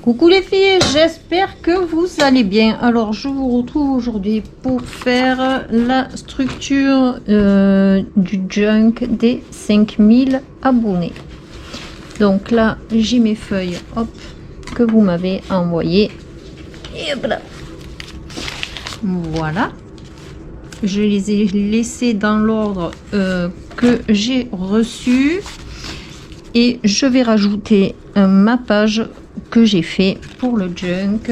Coucou les filles, j'espère que vous allez bien. Alors je vous retrouve aujourd'hui pour faire la structure du junk des 5000 abonnés. Donc là j'ai mes feuilles, hop, que vous m'avez envoyées. Et hop là. Voilà. Je les ai laissées dans l'ordre que j'ai reçu. Et je vais rajouter ma page que j'ai fait pour le junk.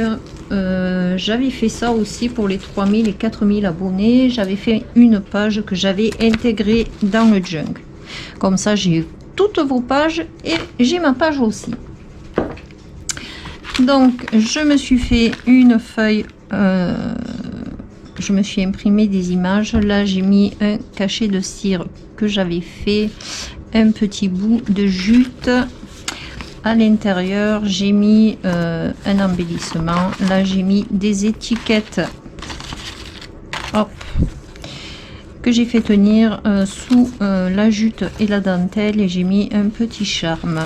J'avais fait ça aussi pour les 3000 et 4000 abonnés. J'avais fait une page que j'avais intégrée dans le junk. Comme ça, j'ai toutes vos pages et j'ai ma page aussi. Donc, je me suis fait une feuille. Je me suis imprimé des images. Là, j'ai mis un cachet de cire que j'avais fait. Un petit bout de jute. À l'intérieur j'ai mis un embellissement. Là j'ai mis des étiquettes, hop, que j'ai fait tenir sous la jute et la dentelle, et j'ai mis un petit charme.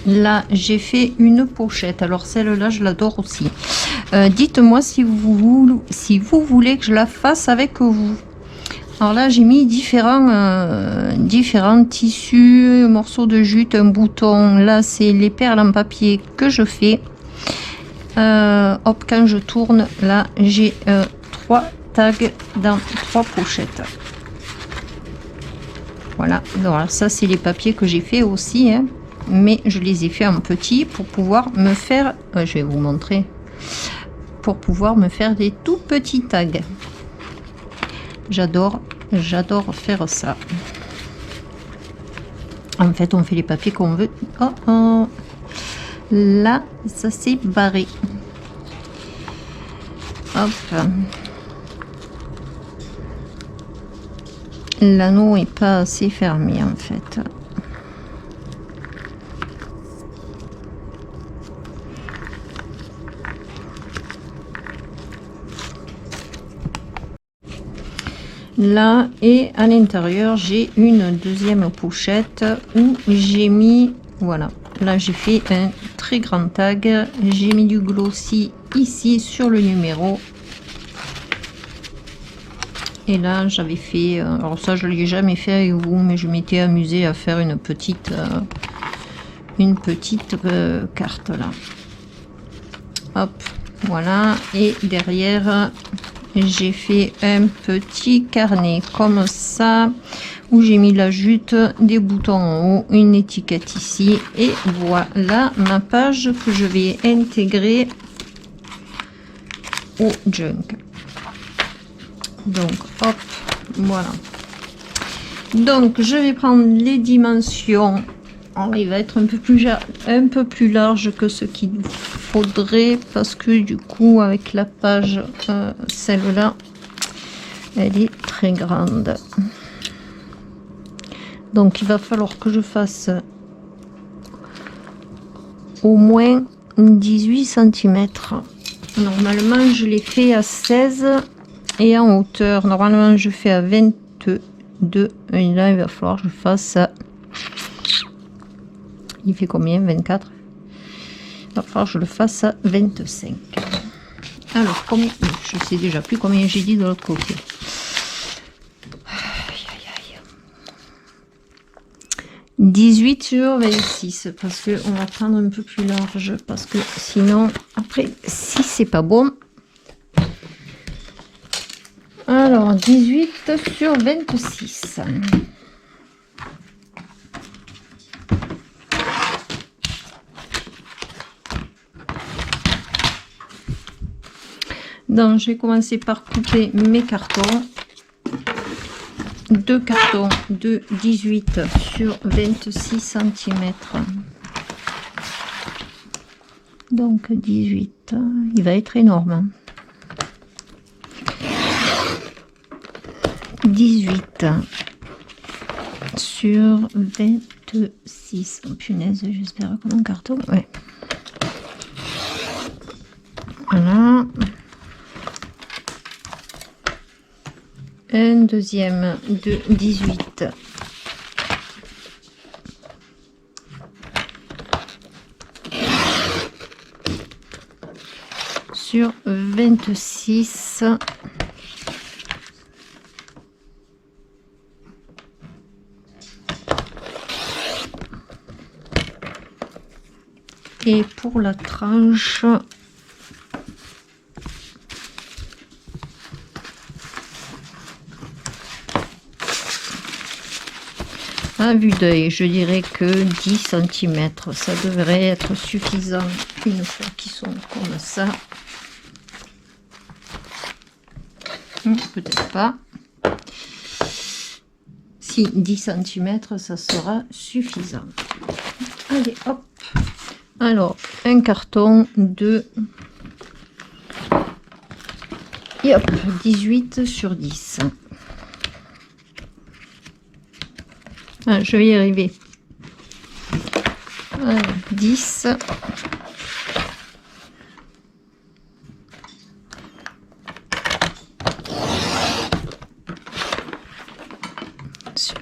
Là j'ai fait une pochette. Alors celle-là je l'adore aussi. Dites-moi si vous voulez que je la fasse avec vous. Alors là j'ai mis différents tissus, morceaux de jute, un bouton. Là c'est les perles en papier que je fais. Hop, quand je tourne, là j'ai 3 tags dans 3 pochettes. Voilà, alors ça c'est les papiers que j'ai fait aussi, hein, mais je les ai fait en petit pour pouvoir me faire, je vais vous montrer, pour pouvoir me faire des tout petits tags. J'adore faire ça. En fait, on fait les papiers qu'on veut. Oh, oh. Là, ça s'est barré. Hop. L'anneau est pas assez fermé en fait. Là, et à l'intérieur j'ai une deuxième pochette où j'ai mis, voilà, là j'ai fait un très grand tag, j'ai mis du glossy ici sur le numéro, et là j'avais fait, alors ça je l'ai jamais fait avec vous, mais je m'étais amusée à faire une petite carte là, hop, voilà. Et derrière j'ai fait un petit carnet comme ça où j'ai mis la jute, des boutons en haut, une étiquette ici, et voilà ma page que je vais intégrer au junk. Donc hop, voilà. Donc je vais prendre les dimensions. Alors, il va être un peu plus large que ce qu'il faudrait, parce que du coup avec la page, celle-là elle est très grande, donc il va falloir que je fasse au moins 18 cm. Normalement je l'ai fait à 16, et en hauteur normalement je fais à 22, et là il va falloir que je fasse à... Il fait combien? 24. Il va falloir que je le fasse à 25. Alors, combien? Je sais déjà plus combien j'ai dit de l'autre côté. Aïe, aïe, aïe. 18 sur 26. Parce qu'on va prendre un peu plus large. Parce que sinon, après, si c'est pas bon. Alors, 18 sur 26. Donc, je vais commencer par couper mes cartons. 2 cartons de 18 sur 26 cm. Donc, 18. Il va être énorme. 18 sur 26. Oh, punaise, j'espère que mon carton... Ouais. Voilà. Un deuxième de 18. sur 26. Et pour la tranche, à vue d'œil, je dirais que 10 cm, ça devrait être suffisant une fois qu'ils sont comme ça. Peut-être pas. Si 10 cm, ça sera suffisant. Allez, hop. Alors, un carton de... Et hop, 18 sur 10. Ah, je vais y arriver. Voilà, 10.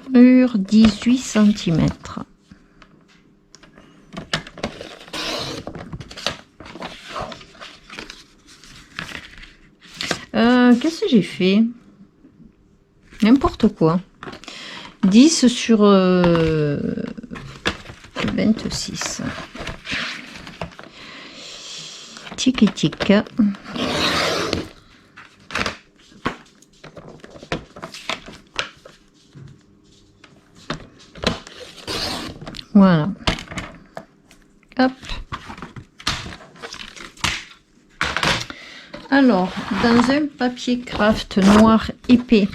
Sur 18 cm. Qu'est-ce que j'ai fait? N'importe quoi. 10 sur 26. Tic et tic. Voilà. Hop. Alors, dans un papier craft noir épais,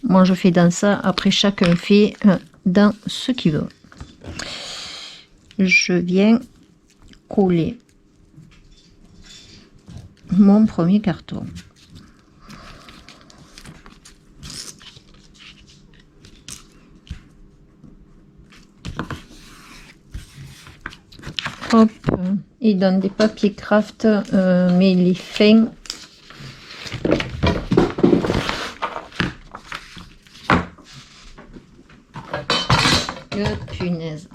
moi je fais dans ça, après chacun fait dans ce qu'il veut. Je viens coller mon premier carton. Hop, et dans des papiers craft, mais les fins. Punaise.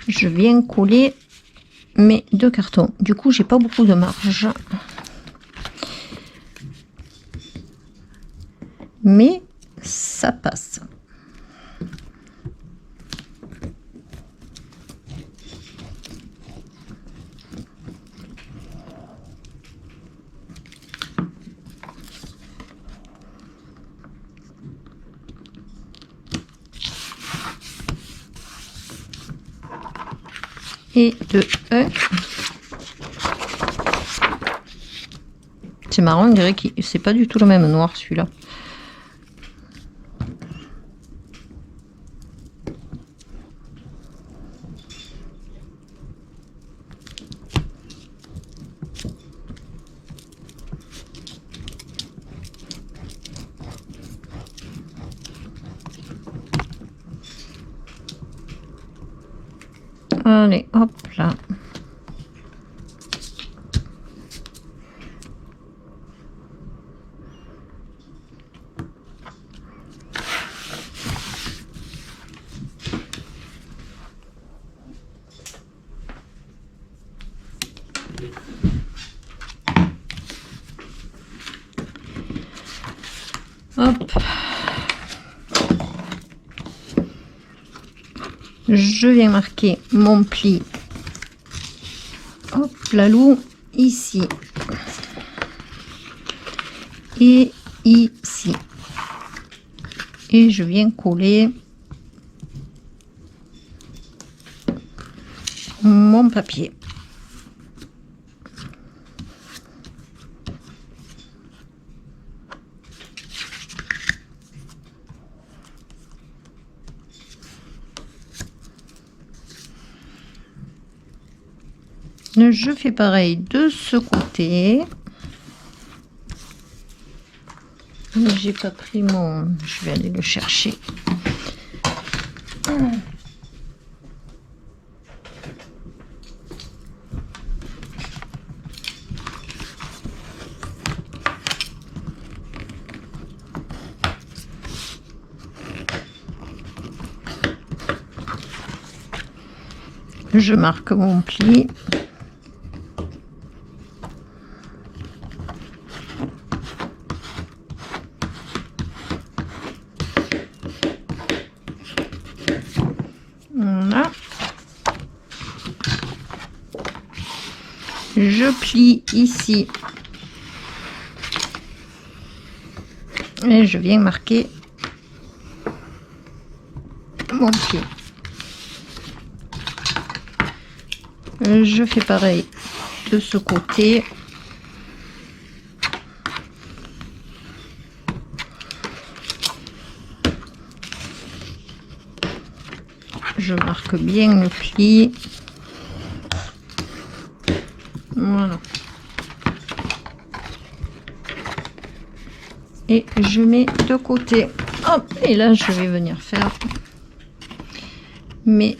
Je viens coller mes deux cartons. Du coup, j'ai pas beaucoup de marge. Mais ça passe. Et de 1. C'est marrant, on dirait que c'est pas du tout le même noir celui-là. Allez, hop là. Hop. Je viens marquer mon pli. Hop, la loue ici. Et ici. Et je viens coller mon papier. Je fais pareil de ce côté. J'ai pas pris mon... Je vais aller le chercher. Je marque mon pli. Voilà. Je plie ici et je viens marquer mon pied. Je fais pareil de ce côté. Je marque bien le pli. Voilà. Et je mets de côté. Hop, et là je vais venir faire mes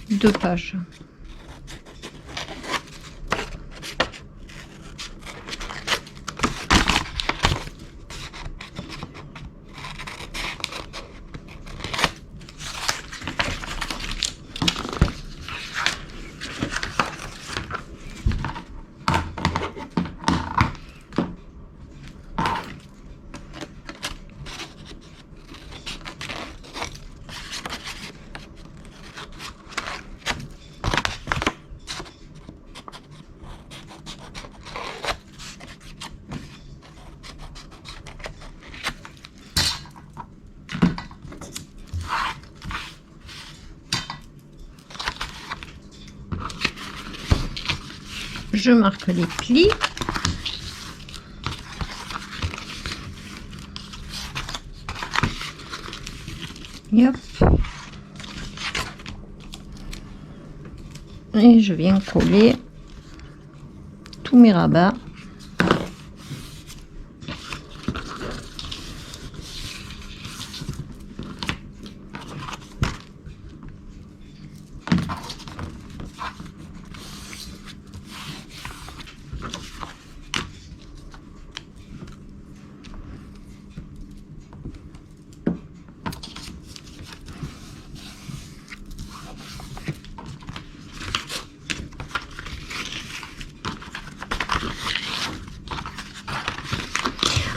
2 pages. Je marque les plis. Hop. Et je viens coller tous mes rabats.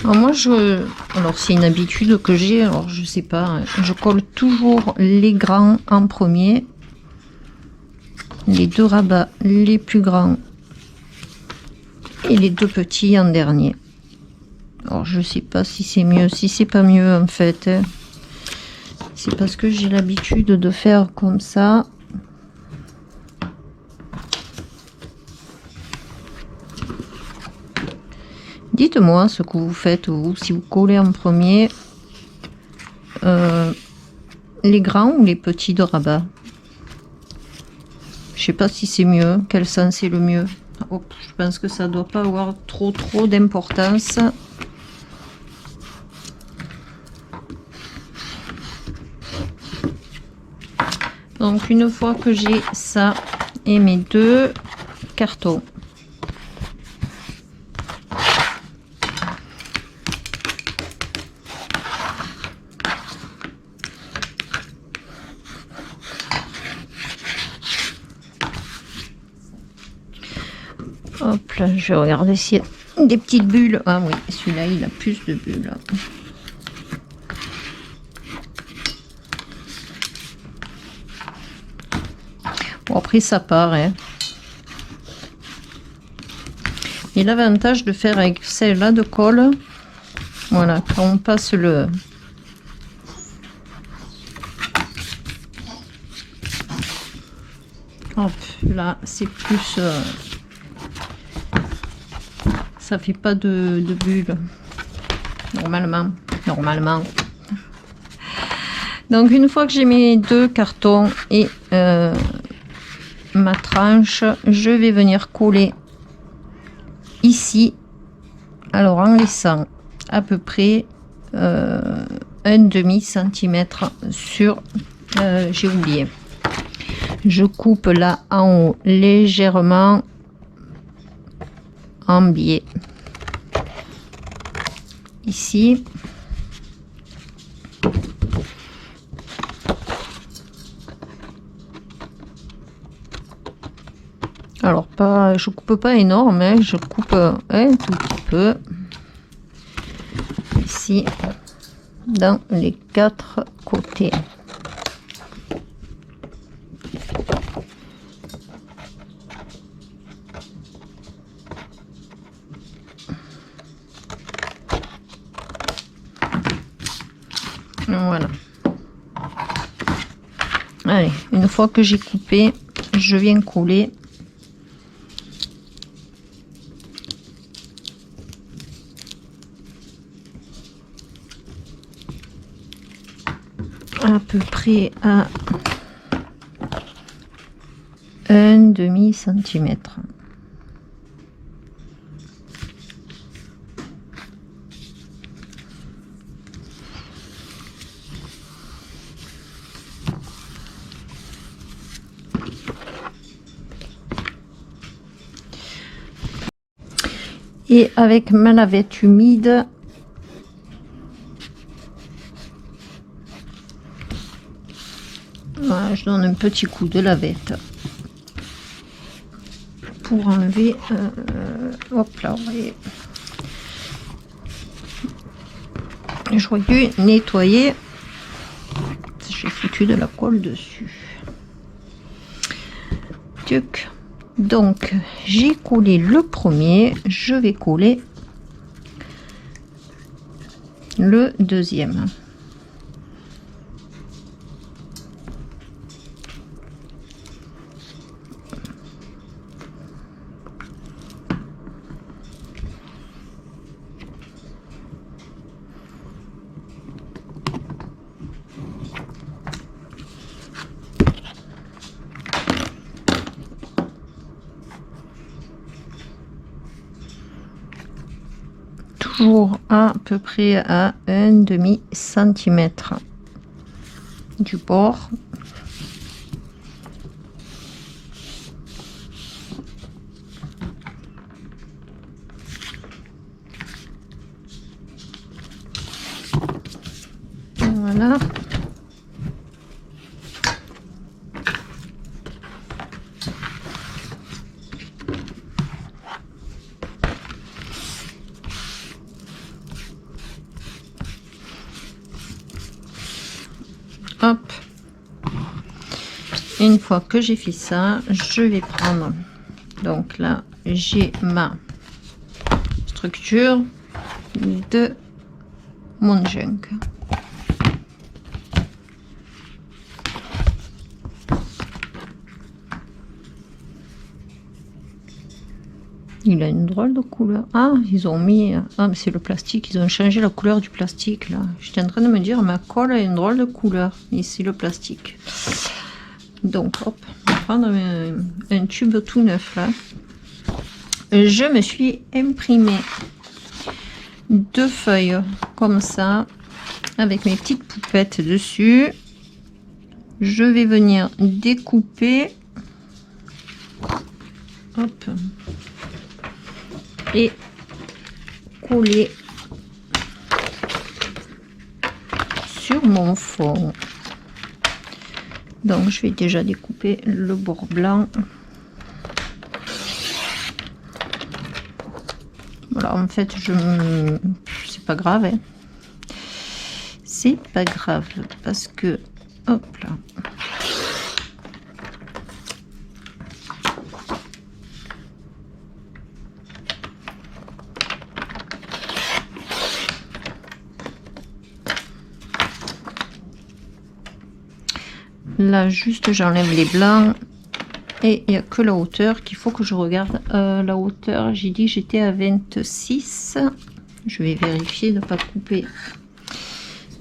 Alors moi alors c'est une habitude que j'ai, alors je sais pas, je colle toujours les grands en premier, les 2 rabats les plus grands et les 2 petits en dernier. Alors je sais pas si c'est mieux, si c'est pas mieux en fait, c'est parce que j'ai l'habitude de faire comme ça. Dites-moi ce que vous faites, vous, si vous collez en premier les grands ou les petits de rabat. Je sais pas si c'est mieux, quel sens c'est le mieux. Oh, je pense que ça doit pas avoir trop d'importance. Donc une fois que j'ai ça et mes 2 cartons, hop là, je vais regarder s'il y a des petites bulles. Ah oui, celui-là il a plus de bulles. Bon, après ça part, hein. Et l'avantage de faire avec celle-là de colle, voilà, quand on passe le hop, là c'est plus ça fait pas de bulles normalement. Donc une fois que j'ai mes 2 cartons et ma tranche, je vais venir coller ici, alors en laissant à peu près un demi centimètre sur j'ai oublié, je coupe là en haut légèrement en biais ici. Alors pas, je coupe pas énorme, hein, je coupe un tout petit peu ici dans les 4 côtés. Voilà. Allez, une fois que j'ai coupé, je viens coller à peu près à 1/2 centimètre. Et avec ma lavette humide, voilà, je donne un petit coup de lavette pour enlever, hop là, vous voyez, j'aurais dû nettoyer, j'ai foutu de la colle dessus. Tuc. Donc j'ai collé le premier, je vais coller le deuxième. Toujours à peu près à 1/2 centimètre du bord. Voilà. Hop. Une fois que j'ai fait ça, je vais prendre, donc là j'ai ma structure de mon junk. Il a une drôle de couleur. Ah, ils ont mis... Ah, mais c'est le plastique. Ils ont changé la couleur du plastique, là. J'étais en train de me dire, ma colle a une drôle de couleur. Ici, le plastique. Donc, hop, on va prendre un tube tout neuf, là. Je me suis imprimé 2 feuilles, comme ça, avec mes petites poupettes dessus. Je vais venir découper. Hop. Et coller sur mon fond. Donc je vais déjà découper le bord blanc. Voilà, en fait c'est pas grave, hein. C'est pas grave parce que hop là, là juste j'enlève les blancs et il n'y a que la hauteur qu'il faut que je regarde. La hauteur, j'ai dit j'étais à 26. Je vais vérifier de ne pas couper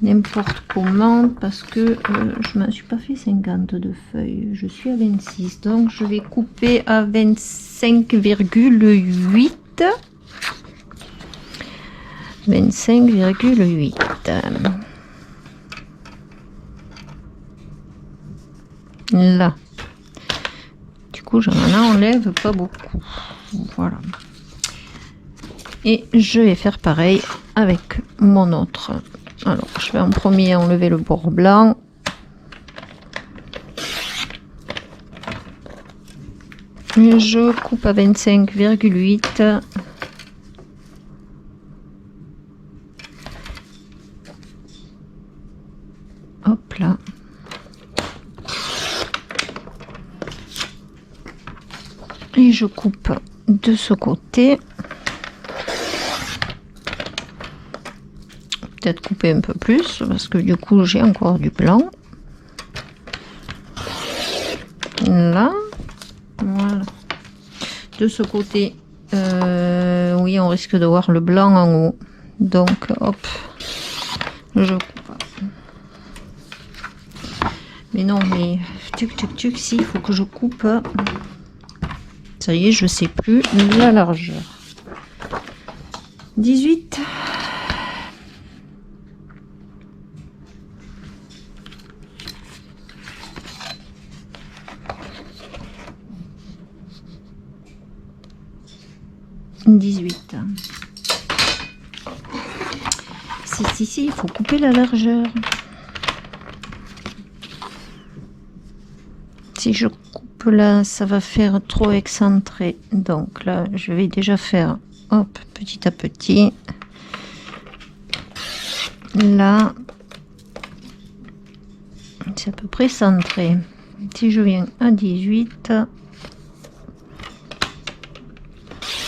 n'importe comment parce que je m'en suis pas fait 50 de feuilles, je suis à 26, donc je vais couper à 25,8. 25,8. Là, du coup j'en enlève pas beaucoup, voilà. Et je vais faire pareil avec mon autre. Alors je vais en premier enlever le bord blanc. Je coupe à 25,8. Hop là. Et je coupe de ce côté. Peut-être couper un peu plus parce que du coup j'ai encore du blanc. Là. Voilà. De ce côté, oui, on risque de voir le blanc en haut. Donc, hop, je coupe. Mais non, mais tuc, si, il faut que je coupe. Ça y est, je sais plus la largeur. 18. Si, il faut couper la largeur. Si je coupe là, ça va faire trop excentré. Donc là, je vais déjà faire, hop, petit à petit. Là, c'est à peu près centré. Si je viens à 18,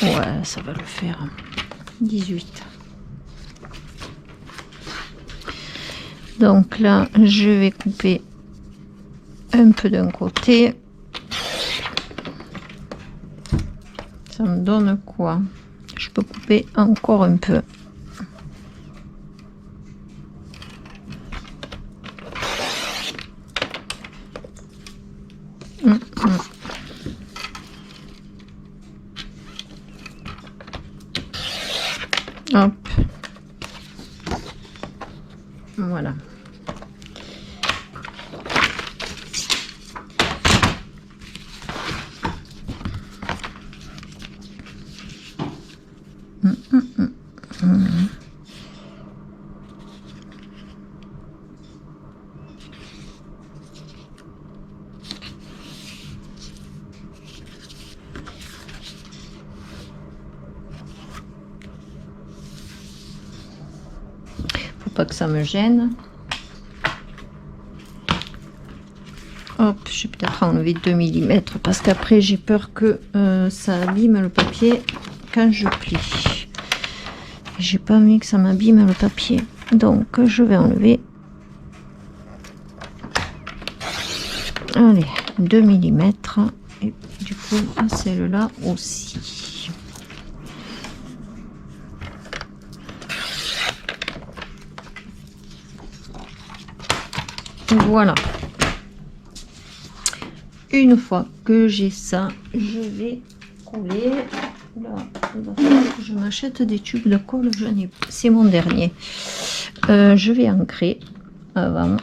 ouais, ça va le faire. 18. Donc là, je vais couper un peu d'un côté. Ça me donne quoi? Je peux couper encore un peu. Hop. Voilà. Faut pas que ça me gêne. Hop, je vais peut-être enlever 2 mm parce qu'après j'ai peur que ça abîme le papier quand je plie. J'ai pas envie que ça m'abîme le papier. Donc je vais enlever. Allez, 2 mm. Et du coup, à celle-là aussi. Voilà. Une fois que j'ai ça, je vais coller. Là, il va falloir que je m'achète des tubes de colle. C'est mon dernier. Je vais ancrer avant.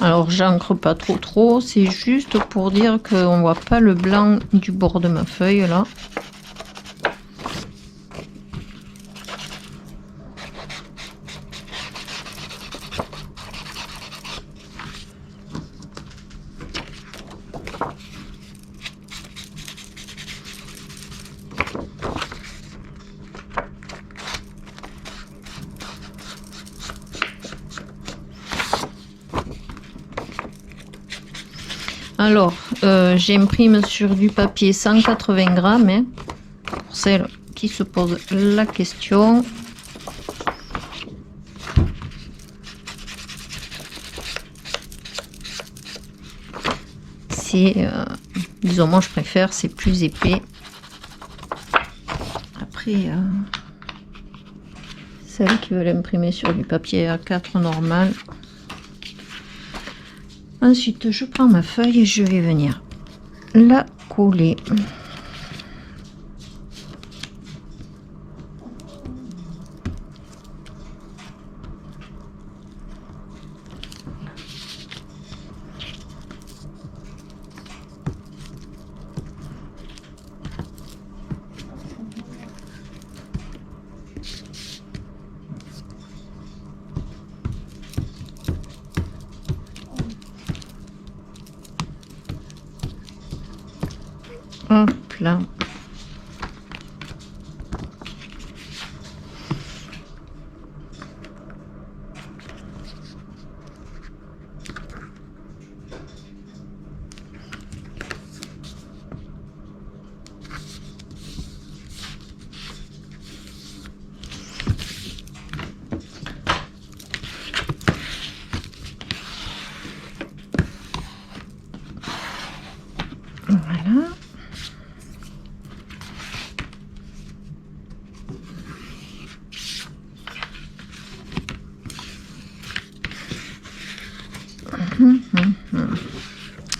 Alors j'encre pas trop, c'est juste pour dire qu'on voit pas le blanc du bord de ma feuille là. Alors, j'imprime sur du papier 180 grammes, hein, pour celles qui se posent la question. C'est, disons, moi je préfère, c'est plus épais. Après, celles qui veulent imprimer sur du papier A4 normal. Ensuite, je prends ma feuille et je vais venir la coller. Hop là. Voilà.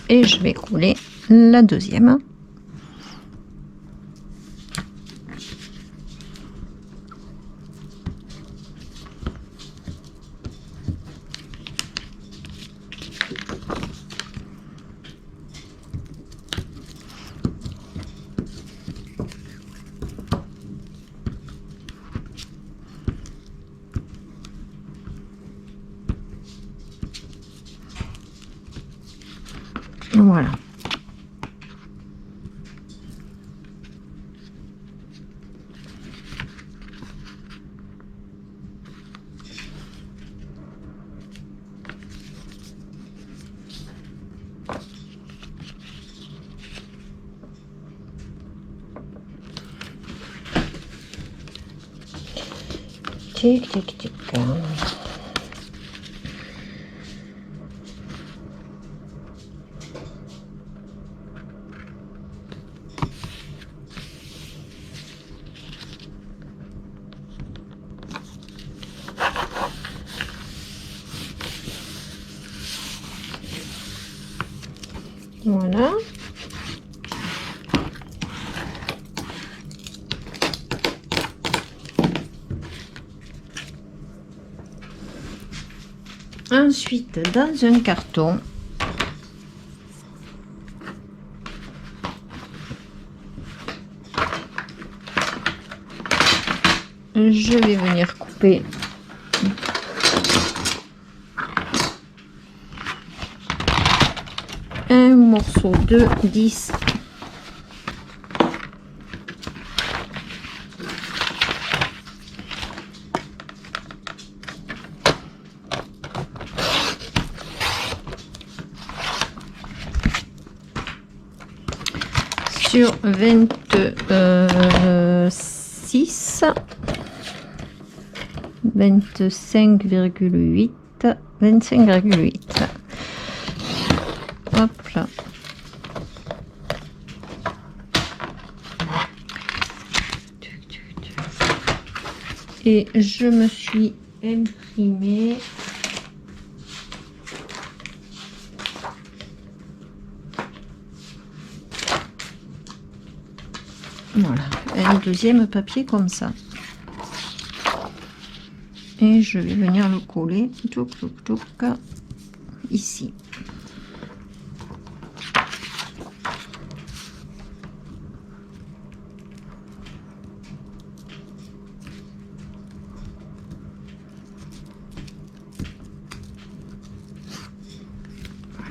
Et je vais couler la deuxième. Voilà. Tic, tic, tic. Voilà. Ensuite, dans un carton, je vais venir couper un morceau de 10 . Sur 26, 25,8, 25,8. Hop là. Et je me suis imprimé voilà, un deuxième papier comme ça. Et je vais venir le coller ici.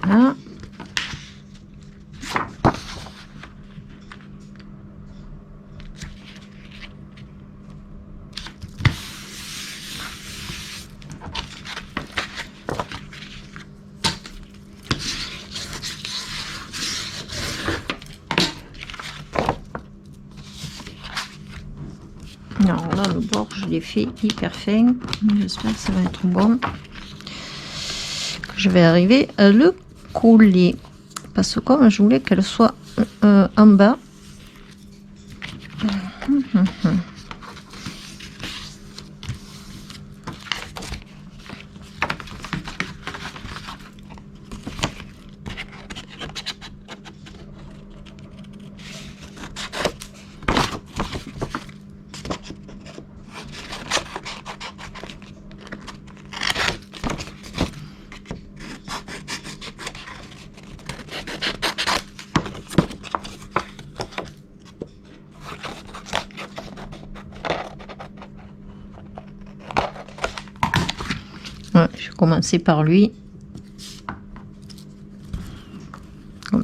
Voilà. Alors là, le bord, je l'ai fait hyper fin. J'espère que ça va être bon. Je vais arriver à le coller. Parce que comme je voulais qu'elle soit en bas. Ouais, je vais commencer par lui. Comme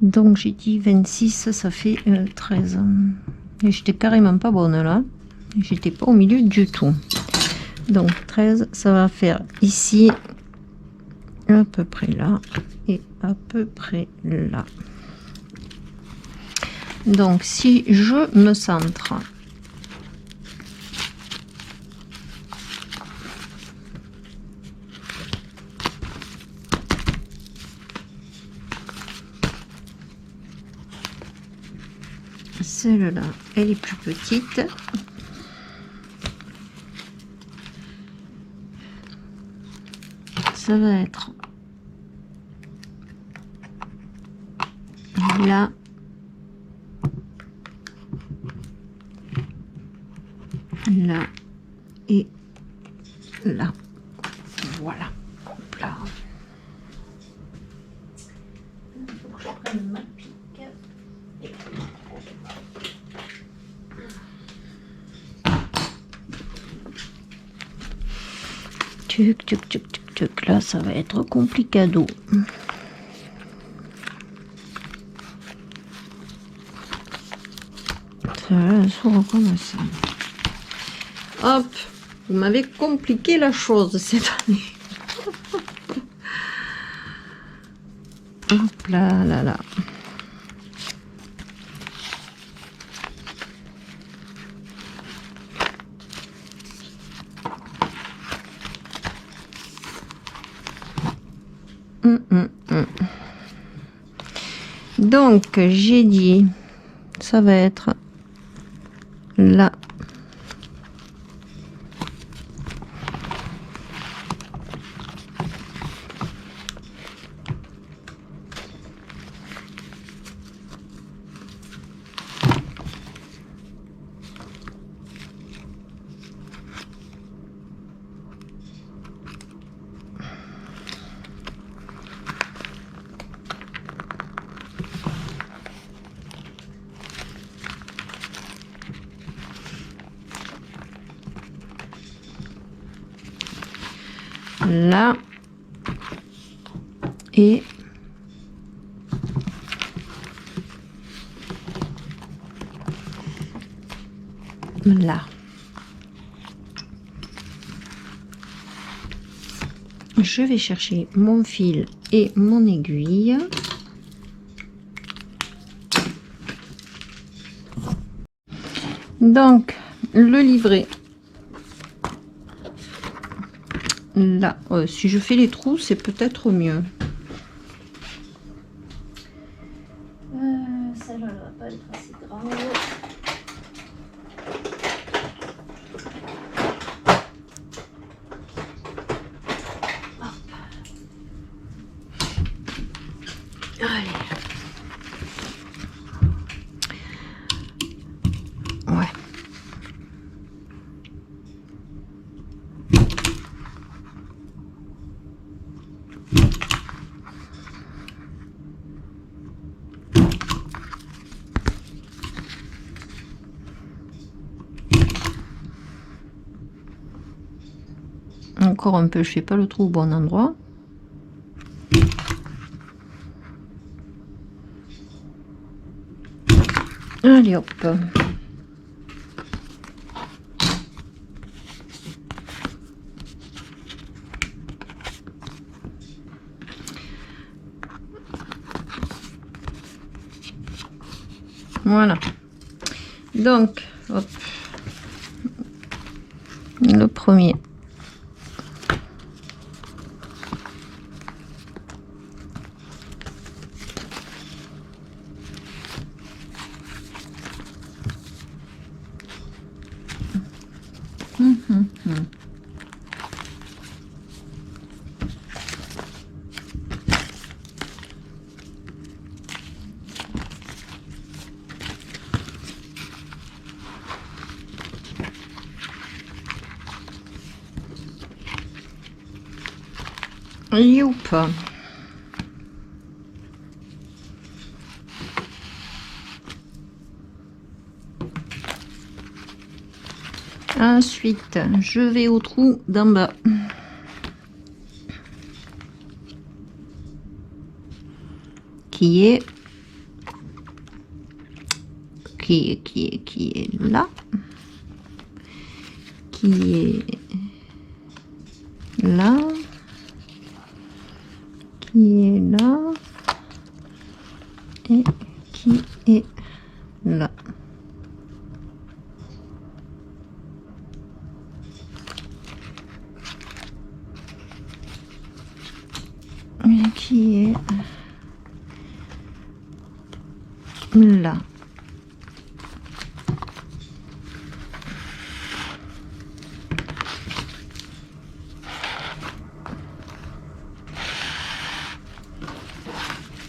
Donc j'ai dit 26, ça fait 13. Et j'étais carrément pas bonne là. J'étais pas au milieu du tout. Donc 13, ça va faire ici, à peu près là, et à peu près là. Donc si je me centre, celle-là, elle est plus petite. Ça va être là, là et là. Voilà. Hop là. Faut que je prenne ma pique. Tuc, tuc, tuc, tuc, tuc. Là, ça va être complicado. Ça va se recommencer. Hop, vous m'avez compliqué la chose cette année. Hop là, là, là. Donc, j'ai dit, ça va être là. Là et là. Je vais chercher mon fil et mon aiguille. Donc le livret. Là, si je fais les trous, c'est peut-être mieux. Celle-là ne va pas être assez grande. Hop. Allez. Ouais. Encore un peu, je fais pas le trou au bon endroit. Allez hop. Voilà. Donc, hop. Le premier. Youp. Ensuite, je vais au trou d'en bas. Qui est qui est là, qui est là, qui est là et qui est là. Et qui est là.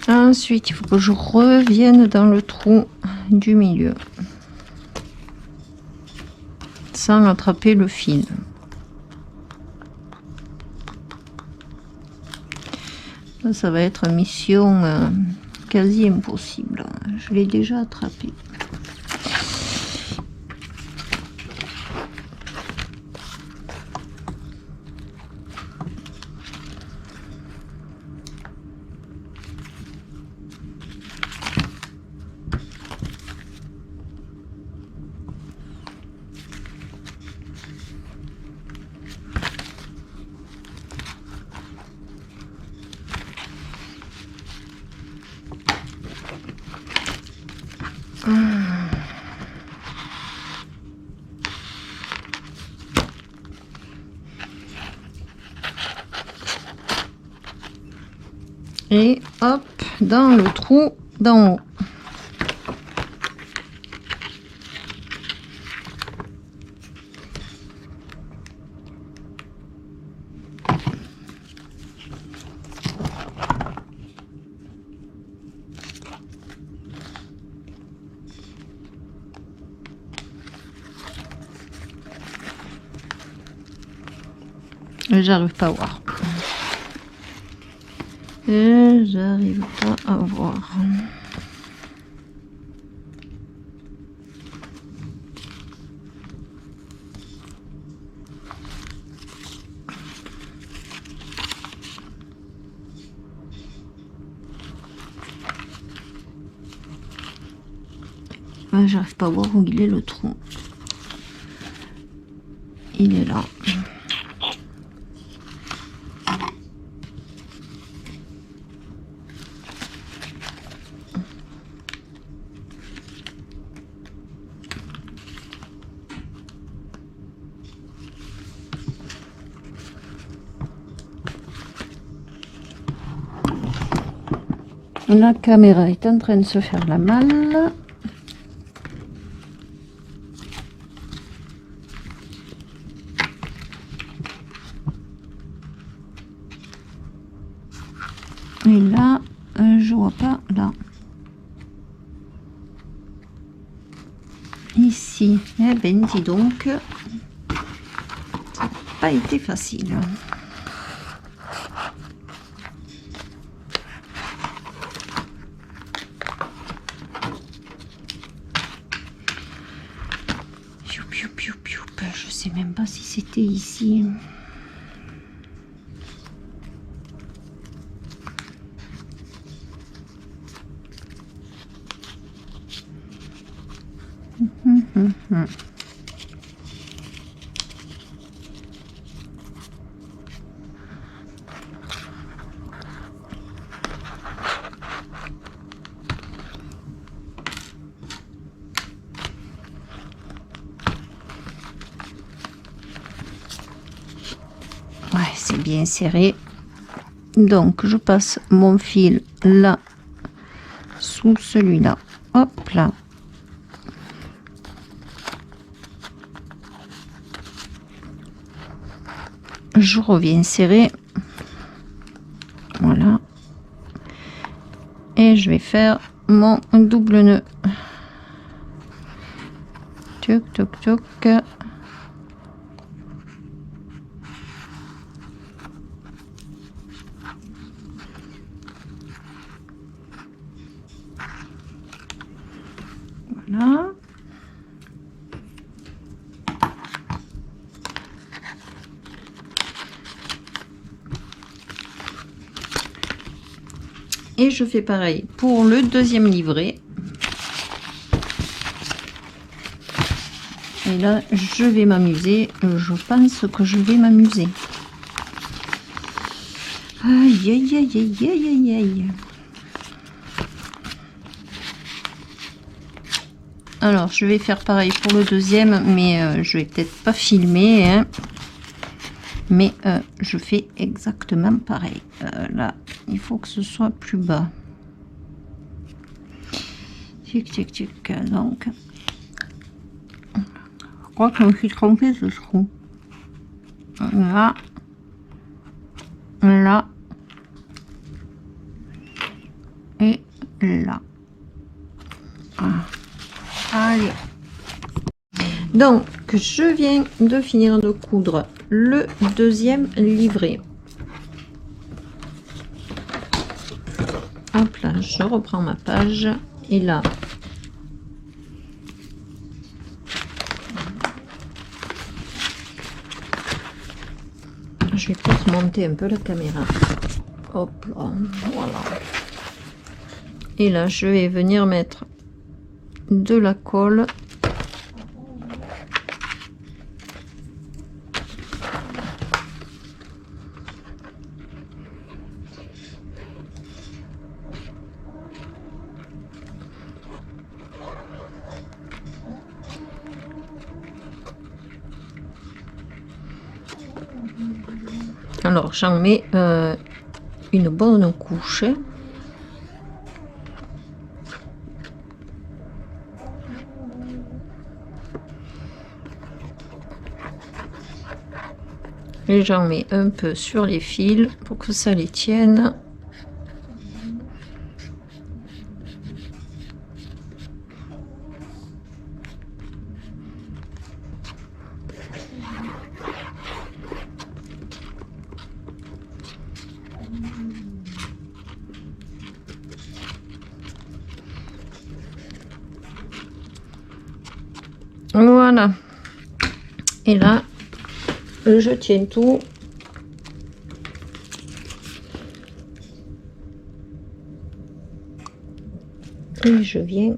Ensuite, il faut que je revienne dans le trou du milieu sans attraper le fil. Ça va être mission quasi impossible. Je l'ai déjà attrapé. Et hop, dans le trou d'en haut. J'arrive pas à voir. J'arrive pas à voir. J'arrive pas à voir où il est le trou. Il est là. La caméra est en train de se faire la malle. Et là, je vois pas là. Ici, eh ben dis donc, ça n'a pas été facile. Je sais même pas si c'était ici. Ouais, c'est bien serré. Donc, je passe mon fil là, sous celui-là. Hop là. Je reviens serrer. Voilà. Et je vais faire mon double nœud. Toc, toc, toc. Voilà. Et je fais pareil pour le deuxième livret. Et là, je vais m'amuser. Je pense que je vais m'amuser. Aïe, aïe, aïe, aïe, aïe, aïe, aïe. Alors, je vais faire pareil pour le deuxième, mais je vais peut-être pas filmer, hein. Mais je fais exactement pareil. Là, il faut que ce soit plus bas. Tic, tic, tic. Donc, je crois que je me suis trompée ce trou. Là, là et là. Ah. Allez. Donc, je viens de finir de coudre le deuxième livret. Hop là, je reprends ma page. Et là, je vais peut-être monter un peu la caméra. Hop là, voilà. Et là, je vais venir mettre de la colle. Alors, j'en mets une bonne couche. Et j'en mets un peu sur les fils pour que ça les tienne. Voilà. Et là, je tiens tout. Et je viens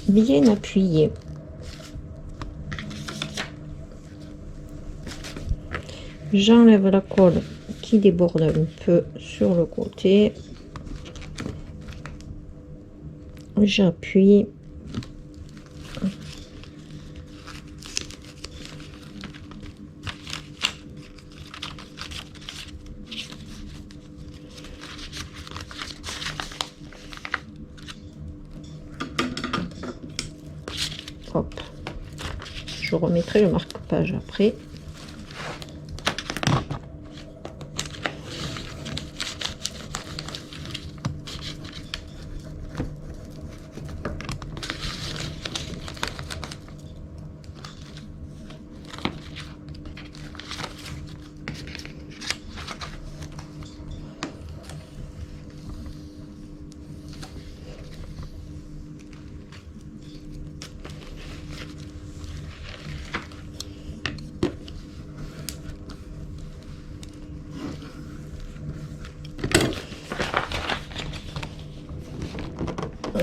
bien appuyer. J'enlève la colle qui déborde un peu sur le côté. J'appuie. Hop. Je remettrai le marque-page après.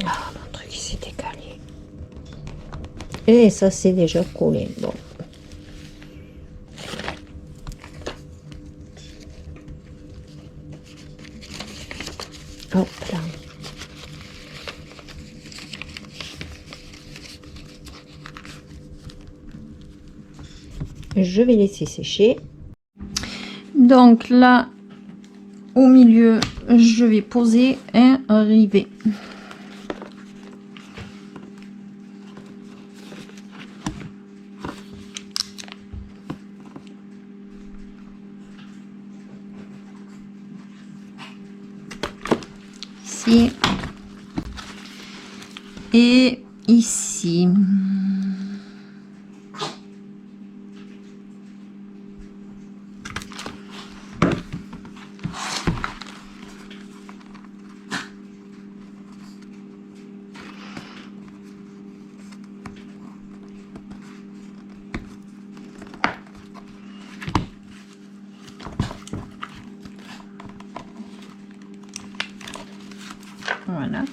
Ah, mon truc s'est décalé. Et ça c'est déjà collé. Bon. Hop là. Je vais laisser sécher. Donc là, au milieu, je vais poser un rivet. Ici et ici. Voilà.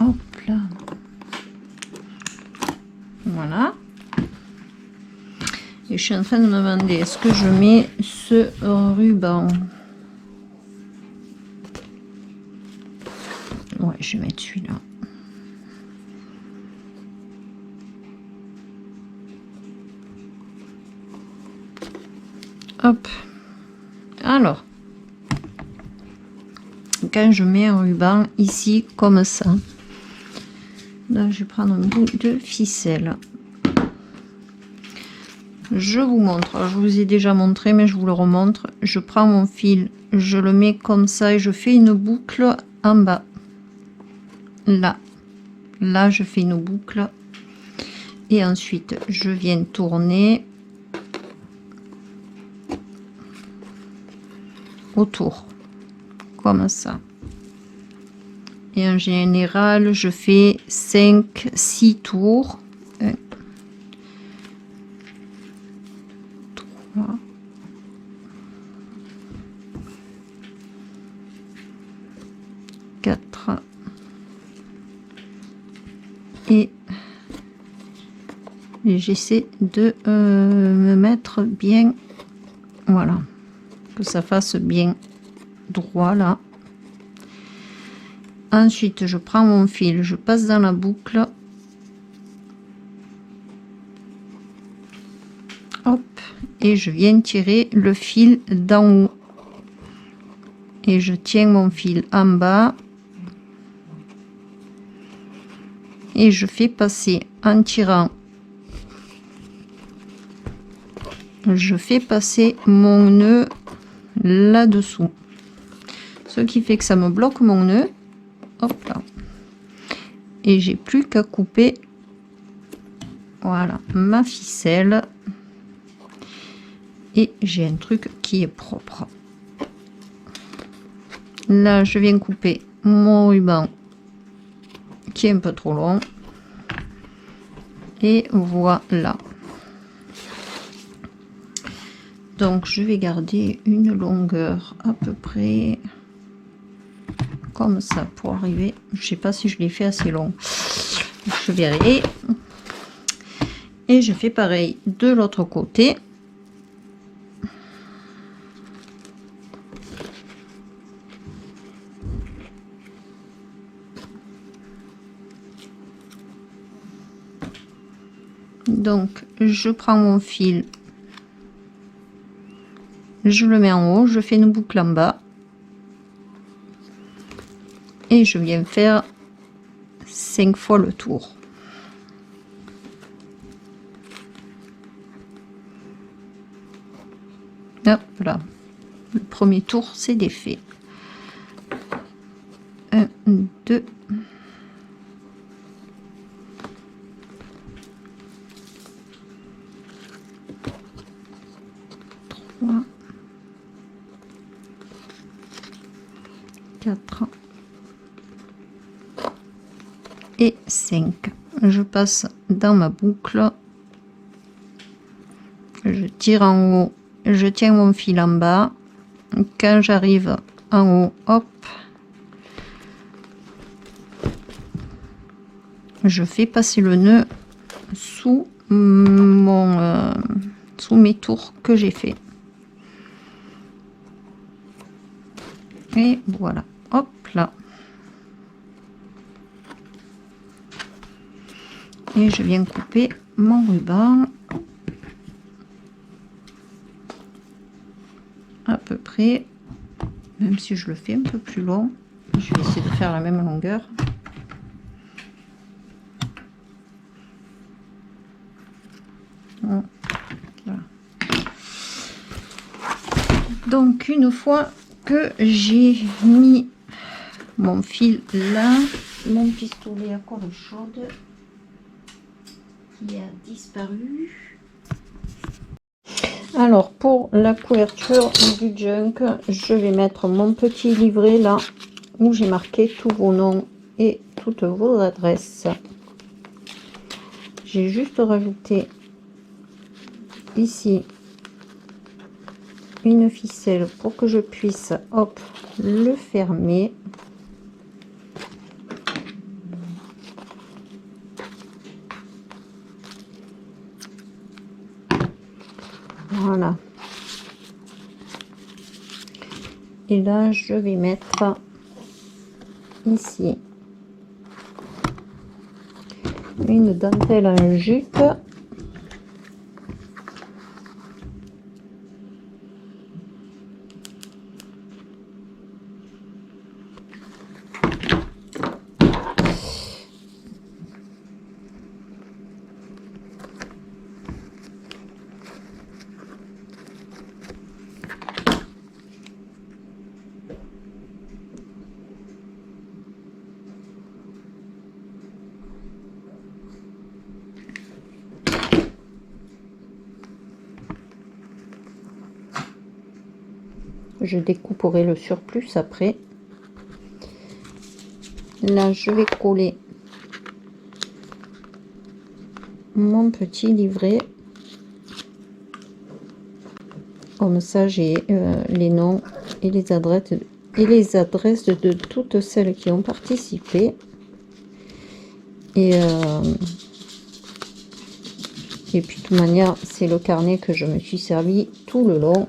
Hop là. Voilà. Et je suis en train de me demander, est-ce que je mets ce ruban? Ouais, je vais mettre celui-là. Hop. Alors, quand je mets un ruban ici comme ça, là je vais prendre un bout de ficelle. Je vous montre, je vous ai déjà montré mais je vous le remontre. Je prends mon fil, je le mets comme ça et je fais une boucle en bas. Là je fais une boucle et ensuite je viens tourner autour comme ça. Et en général je fais 5-6 tours. 1, 3, 4 et j'essaie de me mettre bien, voilà, que ça fasse bien droit là. Ensuite je prends mon fil, je passe dans la boucle, hop, et je viens tirer le fil d'en haut et je tiens mon fil en bas et je fais passer en tirant, je fais passer mon nœud là-dessous, ce qui fait que ça me bloque mon nœud. Hop là. Et j'ai plus qu'à couper, voilà, ma ficelle et j'ai un truc qui est propre. Là je viens couper mon ruban qui est un peu trop long et voilà. Donc je vais garder une longueur à peu près comme ça pour arriver, je sais pas si je l'ai fait assez long, je verrai. Et je fais pareil de l'autre côté. Donc je prends mon fil, je le mets en haut, je fais une boucle en bas et je viens faire 5 fois le tour. Hop là, le premier tour c'est défait. 1, 2, 3, 4 et 5. Je passe dans ma boucle, je tire en haut, je tiens mon fil en bas, quand j'arrive en haut, hop, je fais passer le nœud sous mon sous mes tours que j'ai fait et voilà, hop là, et je viens couper mon ruban à peu près, même si je le fais un peu plus long, je vais essayer de faire la même longueur. Voilà. Donc une fois que j'ai mis mon fil là, mon pistolet à corde chaude qui a disparu. Alors pour la couverture du junk, je vais mettre mon petit livret là où j'ai marqué tous vos noms et toutes vos adresses. J'ai juste rajouté ici une ficelle pour que je puisse hop le fermer. Voilà. Et là, je vais mettre ici une dentelle en jute. Je découperai le surplus après. Là, je vais coller mon petit livret. Comme ça, j'ai les noms et les adresses de toutes celles qui ont participé. Et puis, de toute manière, c'est le carnet que je me suis servi tout le long.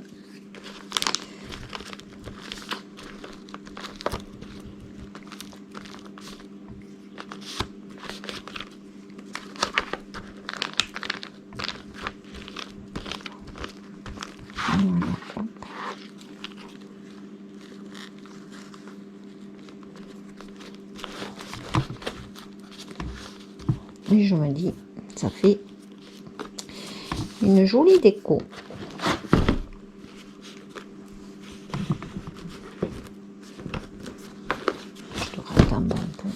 Et je me dis, ça fait une jolie déco. Je rate un bon peu.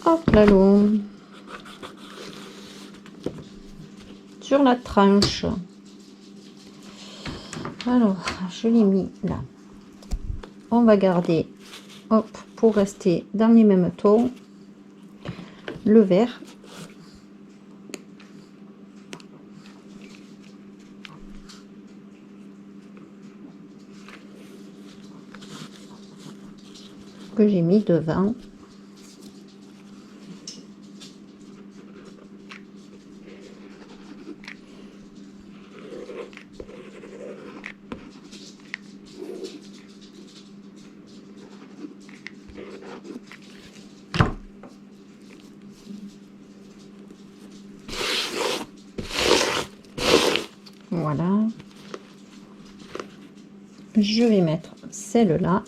Hop là, sur la tranche. Alors, je l'ai mis là. On va garder, hop, pour rester dans les mêmes tons, le vert. Que j'ai mis devant. Voilà. Je vais mettre celle-là.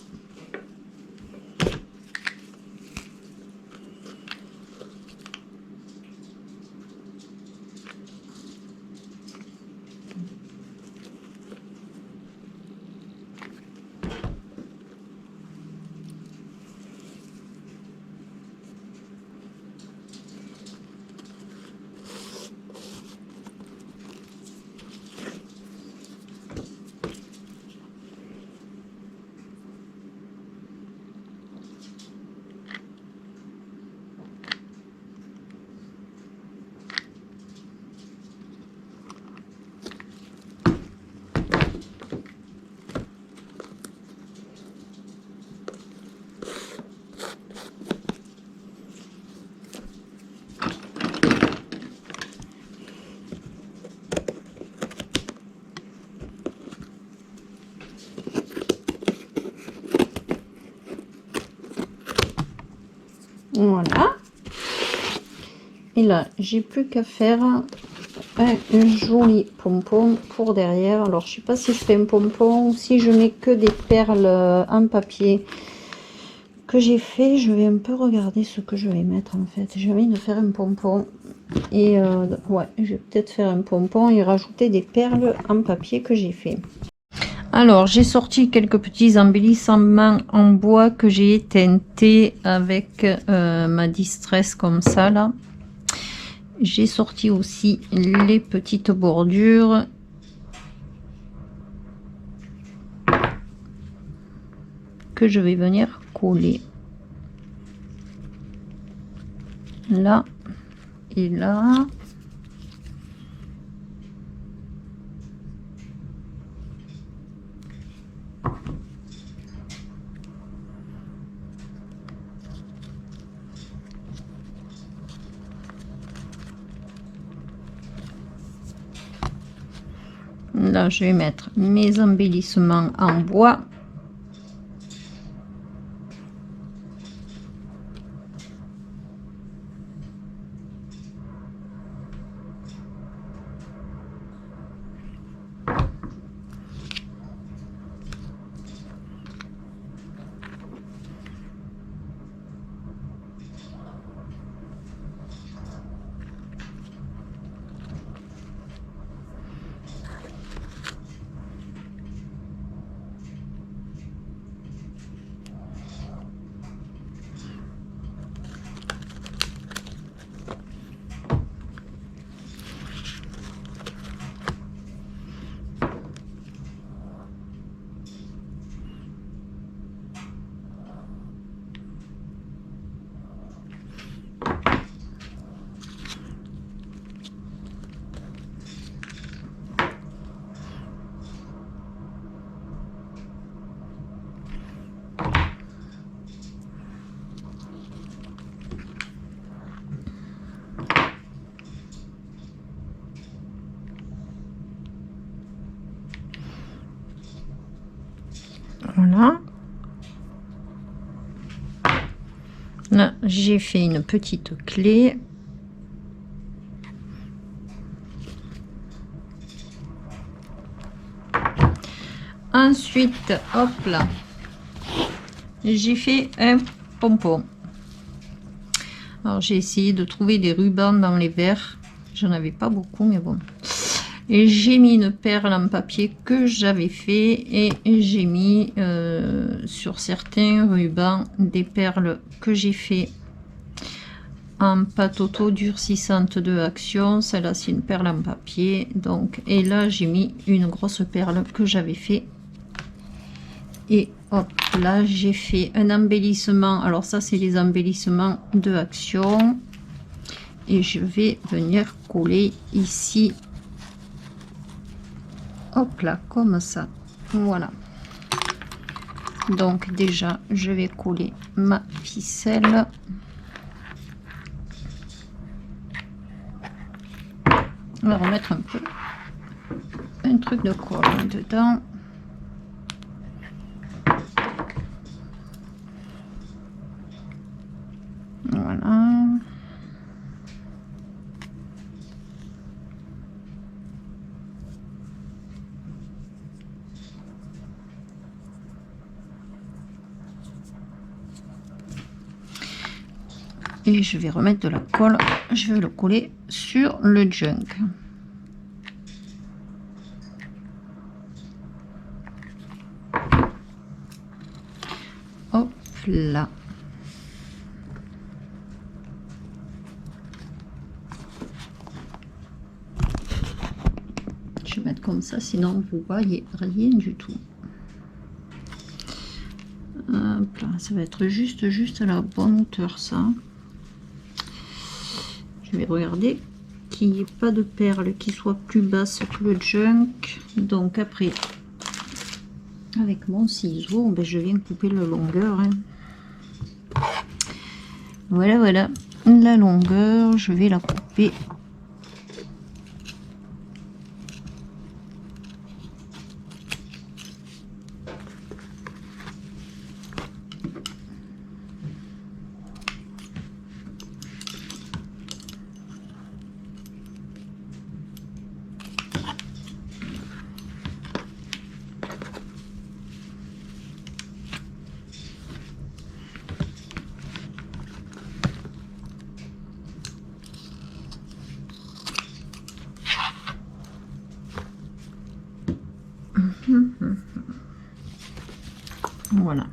Voilà. Et là, j'ai plus qu'à faire un joli pompon pour derrière. Alors je sais pas si je fais un pompon ou si je mets que des perles en papier que j'ai fait. Je vais un peu regarder ce que je vais mettre en fait. J'ai envie de faire un pompon et ouais, je vais peut-être faire un pompon et rajouter des perles en papier que j'ai fait. Alors j'ai sorti quelques petits embellissements en bois que j'ai teinté avec ma distress comme ça là. J'ai sorti aussi les petites bordures que je vais venir coller là et là. Là, je vais mettre mes embellissements en bois. Voilà. Là, j'ai fait une petite clé. Ensuite, hop là, j'ai fait un pompon. Alors, j'ai essayé de trouver des rubans dans les verres. J'en avais pas beaucoup, mais bon. Et j'ai mis une perle en papier que j'avais fait et j'ai mis sur certains rubans des perles que j'ai fait en pâte auto durcissante de Action. Celle-là, c'est une perle en papier. Donc, et là, j'ai mis une grosse perle que j'avais fait. Et hop, là, j'ai fait un embellissement. Alors ça, c'est les embellissements de Action. Et je vais venir coller ici. Hop là, comme ça. Voilà. Donc déjà, je vais coller ma ficelle. On va remettre un peu un truc de colle dedans. Voilà. Et je vais remettre de la colle. Je vais le coller sur le junk. Hop là. Je vais mettre comme ça, sinon vous voyez rien du tout. Hop là, ça va être juste à la bonne hauteur ça. Je vais regarder qu'il n'y ait pas de perles qui soient plus basses que le junk. Donc après, avec mon ciseau, ben je viens couper la longueur. Hein. Voilà, voilà. La longueur, je vais la couper. Voilà.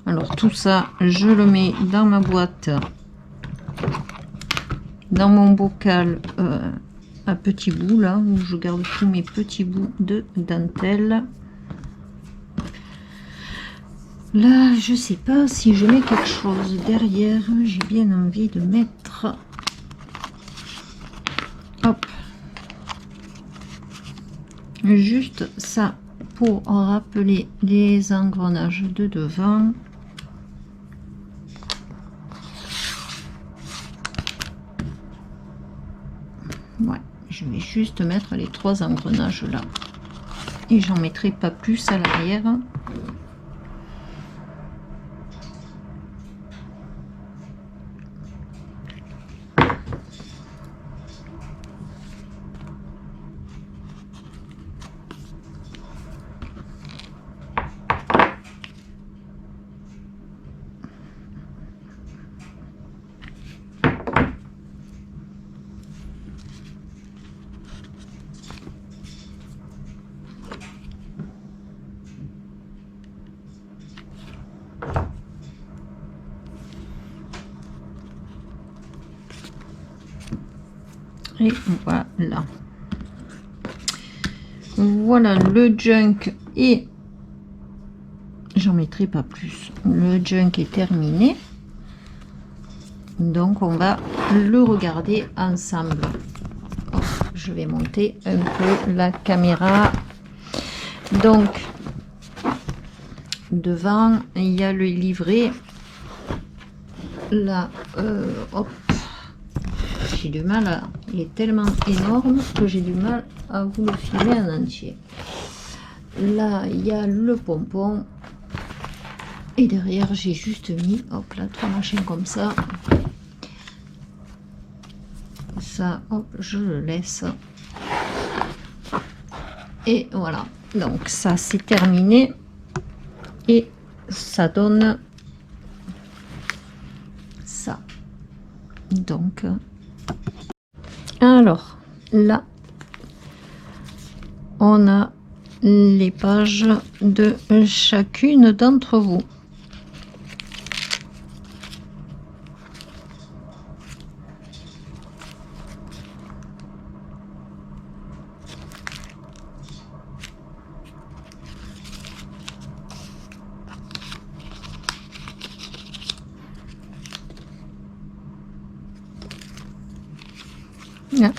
Alors tout ça, je le mets dans ma boîte, dans mon bocal à petits bouts, là, où je garde tous mes petits bouts de dentelle. Là, je sais pas si je mets quelque chose derrière. J'ai bien envie de mettre... Hop. Juste ça pour rappeler les engrenages de devant. Ouais, je vais juste mettre les 3 engrenages là. Et j'en mettrai pas plus à l'arrière. Et voilà. Voilà le junk et j'en mettrai pas plus. Le junk est terminé. Donc on va le regarder ensemble. Oh, je vais monter un peu la caméra. Donc devant il y a le livret. Là, hop. J'ai du mal à... Il est tellement énorme que j'ai du mal à vous le filmer en entier. Là, il y a le pompon. Et derrière, j'ai juste mis, hop là, 3 machins comme ça. Ça, hop, je le laisse. Et voilà. Donc, ça, c'est terminé. Et ça donne ça. Donc... Alors, là, on a les pages de chacune d'entre vous.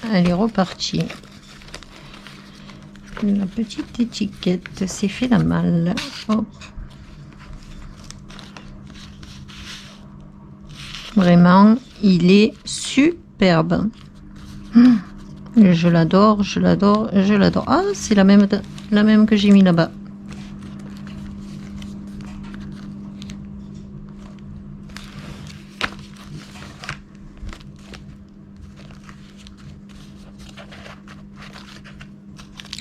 Ah, elle est repartie. La petite étiquette s'est fait la malle. Hop. Vraiment, il est superbe. Je l'adore, je l'adore, je l'adore. Ah, c'est la même que j'ai mis là-bas.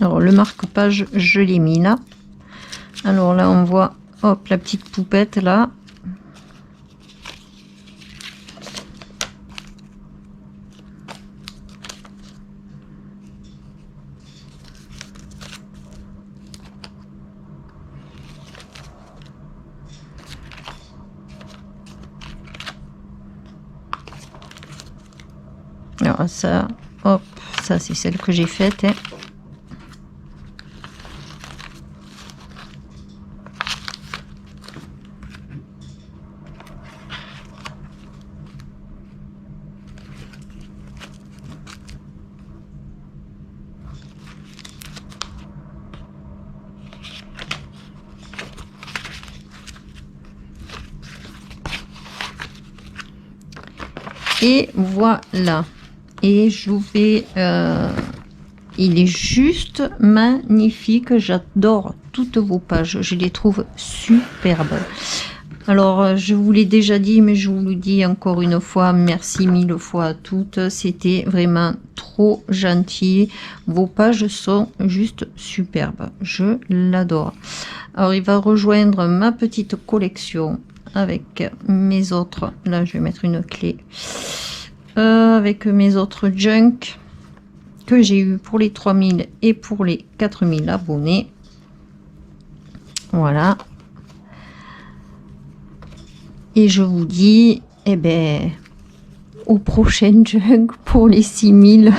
Alors le marque-page, je l'ai mis là. Alors là, on voit, hop, la petite poupette là. Alors ça, hop, ça c'est celle que j'ai faite. Hein. Et voilà. Et je vais... il est juste magnifique. J'adore toutes vos pages. Je les trouve superbes. Alors, je vous l'ai déjà dit, mais je vous le dis encore une fois. Merci 1000 fois à toutes. C'était vraiment trop gentil. Vos pages sont juste superbes. Je l'adore. Alors, il va rejoindre ma petite collection avec mes autres. Là, je vais mettre une clé. Avec mes autres junk que j'ai eu pour les 3000 et pour les 4000 abonnés. Voilà. Et je vous dis, eh ben, au prochain junk pour les 6000.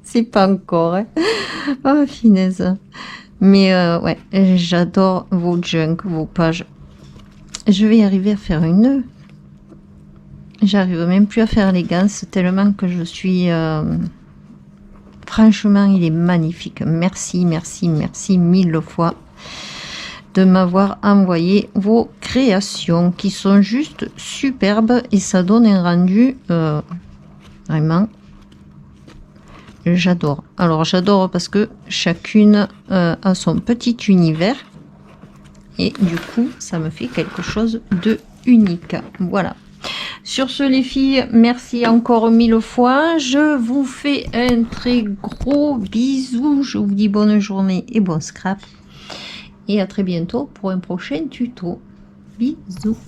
C'est pas encore, hein. Oh, finesse. Mais ouais, j'adore vos junk, vos pages. Je vais arriver à faire une nœud. J'arrive même plus à faire les gants tellement que je suis... Franchement, il est magnifique. Merci, merci, merci 1000 fois de m'avoir envoyé vos créations qui sont juste superbes et ça donne un rendu vraiment... J'adore. Alors, j'adore parce que chacune a son petit univers. Et du coup, ça me fait quelque chose de unique. Voilà. Sur ce, les filles, merci encore 1000 fois. Je vous fais un très gros bisou. Je vous dis bonne journée et bon scrap. Et à très bientôt pour un prochain tuto. Bisous.